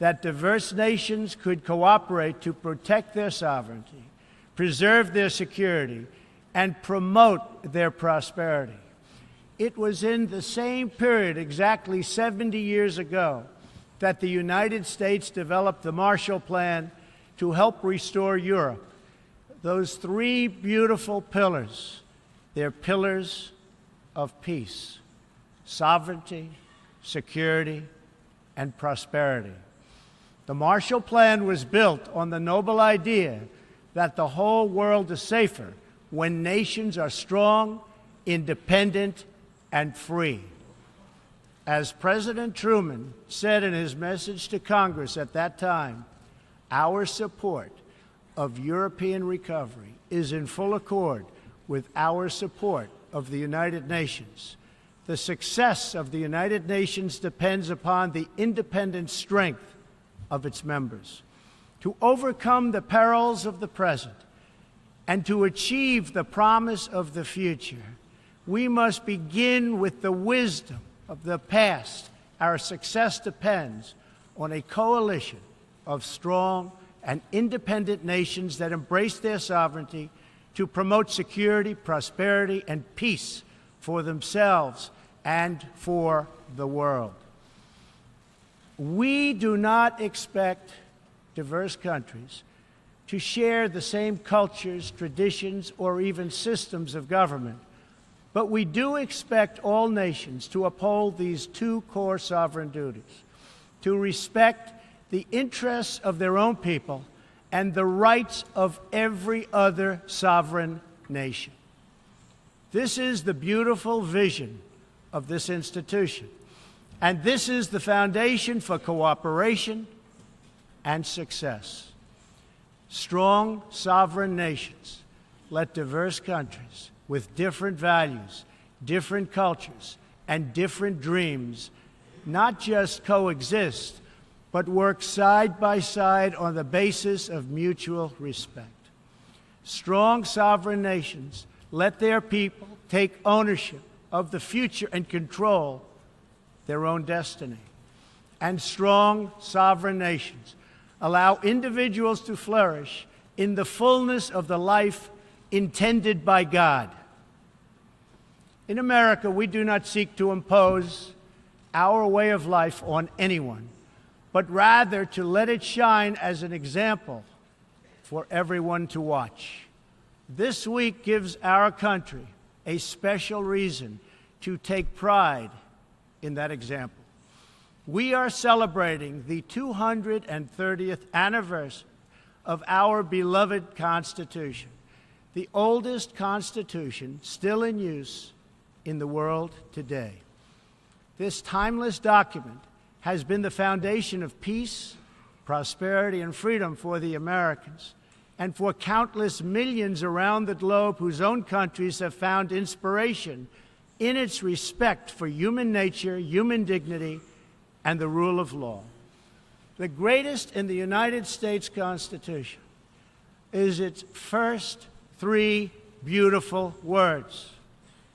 that diverse nations could cooperate to protect their sovereignty, preserve their security, and promote their prosperity. It was in the same period, exactly 70 years ago, that the United States developed the Marshall Plan to help restore Europe. Those three beautiful pillars, they're pillars of peace: sovereignty, security, and prosperity. The Marshall Plan was built on the noble idea that the whole world is safer when nations are strong, independent, and free. As President Truman said in his message to Congress at that time, our support of European recovery is in full accord with our support of the United Nations. The success of the United Nations depends upon the independent strength of its members. To overcome the perils of the present and to achieve the promise of the future, we must begin with the wisdom of the past. Our success depends on a coalition of strong and independent nations that embrace their sovereignty to promote security, prosperity, and peace for themselves and for the world. We do not expect diverse countries to share the same cultures, traditions, or even systems of government, but we do expect all nations to uphold these two core sovereign duties: to respect the interests of their own people and the rights of every other sovereign nation. This is the beautiful vision of this institution, and this is the foundation for cooperation and success. Strong sovereign nations let diverse countries with different values, different cultures, and different dreams not just coexist, but work side by side on the basis of mutual respect. Strong sovereign nations let their people take ownership of the future and control their own destiny. And strong sovereign nations allow individuals to flourish in the fullness of the life intended by God. In America, we do not seek to impose our way of life on anyone, but rather to let it shine as an example for everyone to watch. This week gives our country a special reason to take pride in that example. We are celebrating the 230th anniversary of our beloved Constitution, the oldest Constitution still in use in the world today. This timeless document has been the foundation of peace, prosperity, and freedom for the Americans, and for countless millions around the globe whose own countries have found inspiration in its respect for human nature, human dignity, and the rule of law. The greatest in the United States Constitution is its first three beautiful words.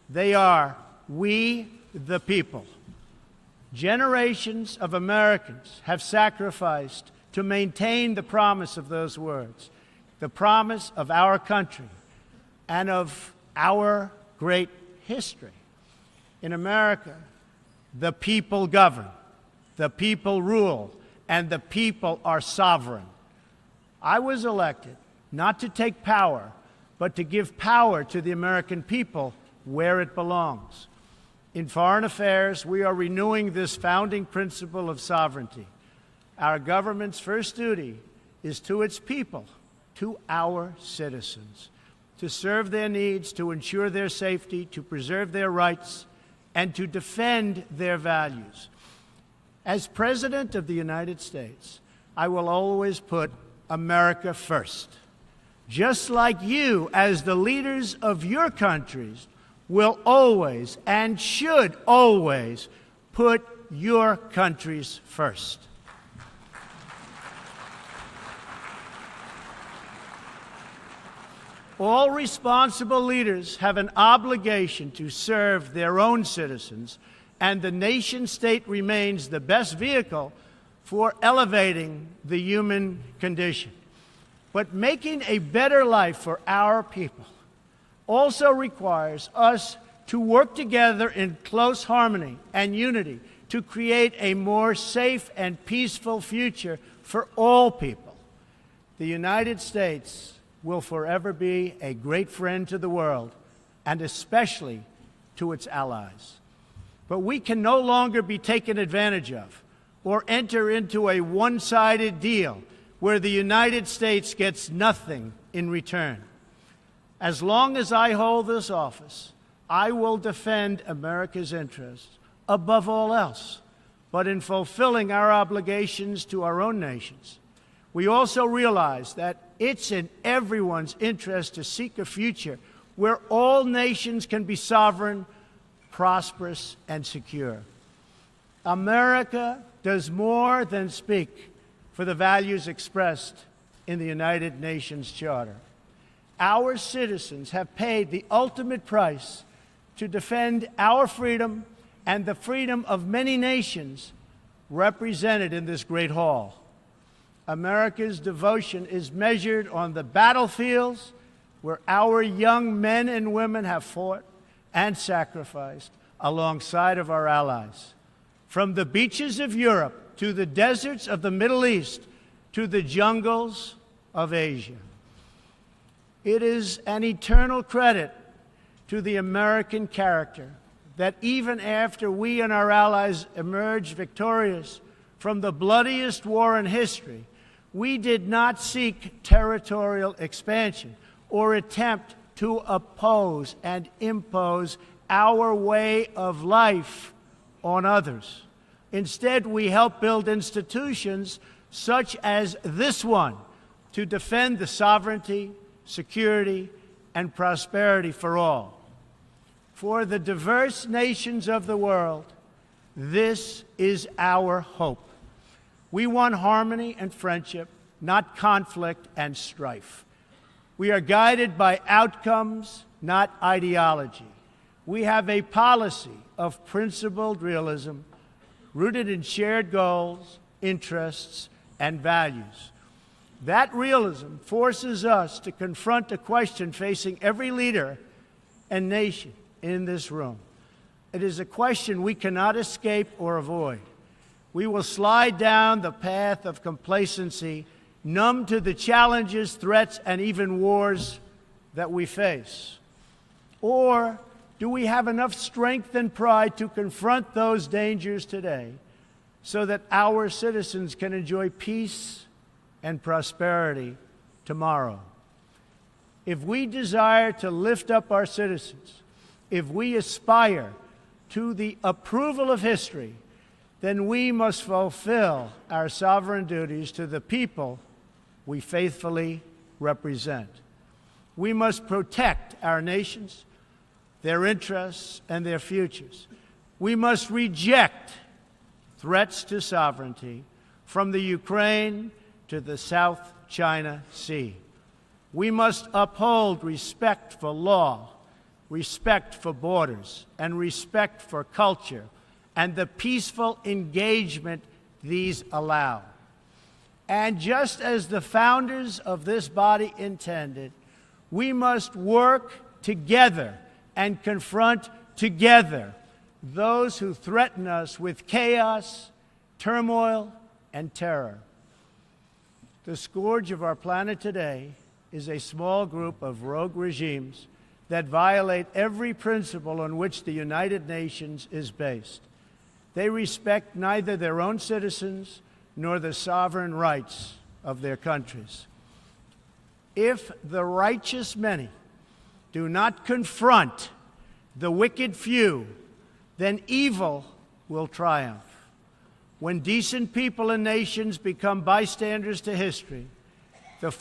They are, "We the people." Generations of Americans have sacrificed to maintain the promise of those words, the promise of our country and of our great history. In America, the people govern, the people rule, and the people are sovereign. I was elected not to take power, but to give power to the American people where it belongs. In foreign affairs, we are renewing this founding principle of sovereignty. Our government's first duty is to its people, to our citizens, to serve their needs, to ensure their safety, to preserve their rights, and to defend their values. As President of the United States, I will always put America first, just like you, as the leaders of your countries, will always and should always put your countries first. All responsible leaders have an obligation to serve their own citizens, and the nation-state remains the best vehicle for elevating the human condition. But making a better life for our people also requires us to work together in close harmony and unity to create a more safe and peaceful future for all people. The United States will forever be a great friend to the world, and especially to its allies. But we can no longer be taken advantage of or enter into a one-sided deal where the United States gets nothing in return. As long as I hold this office, I will defend America's interests above all else. But in fulfilling our obligations to our own nations, we also realize that it's in everyone's interest to seek a future where all nations can be sovereign, prosperous, and secure. America does more than speak for the values expressed in the United Nations Charter. Our citizens have paid the ultimate price to defend our freedom and the freedom of many nations represented in this great hall. America's devotion is measured on the battlefields where our young men and women have fought and sacrificed alongside of our allies. From the beaches of Europe to the deserts of the Middle East to the jungles of Asia. It is an eternal credit to the American character that even after we and our allies emerged victorious from the bloodiest war in history, we did not seek territorial expansion or attempt to oppose and impose our way of life on others. Instead, we helped build institutions such as this one to defend the sovereignty, security, and prosperity for all. For the diverse nations of the world, this is our hope. We want harmony and friendship, not conflict and strife. We are guided by outcomes, not ideology. We have a policy of principled realism rooted in shared goals, interests, and values. That realism forces us to confront a question facing every leader and nation in this room. It is a question we cannot escape or avoid. We will slide down the path of complacency, numb to the challenges, threats, and even wars that we face. Or do we have enough strength and pride to confront those dangers today so that our citizens can enjoy peace and prosperity tomorrow? If we desire to lift up our citizens, if we aspire to the approval of history, then we must fulfill our sovereign duties to the people we faithfully represent. We must protect our nations, their interests, and their futures. We must reject threats to sovereignty from the Ukraine to the South China Sea. We must uphold respect for law, respect for borders, and respect for culture, and the peaceful engagement these allow. And just as the founders of this body intended, we must work together and confront together those who threaten us with chaos, turmoil, and terror. The scourge of our planet today is a small group of rogue regimes that violate every principle on which the United Nations is based. They respect neither their own citizens nor the sovereign rights of their countries. If the righteous many do not confront the wicked few, then evil will triumph. When decent people and nations become bystanders to history, the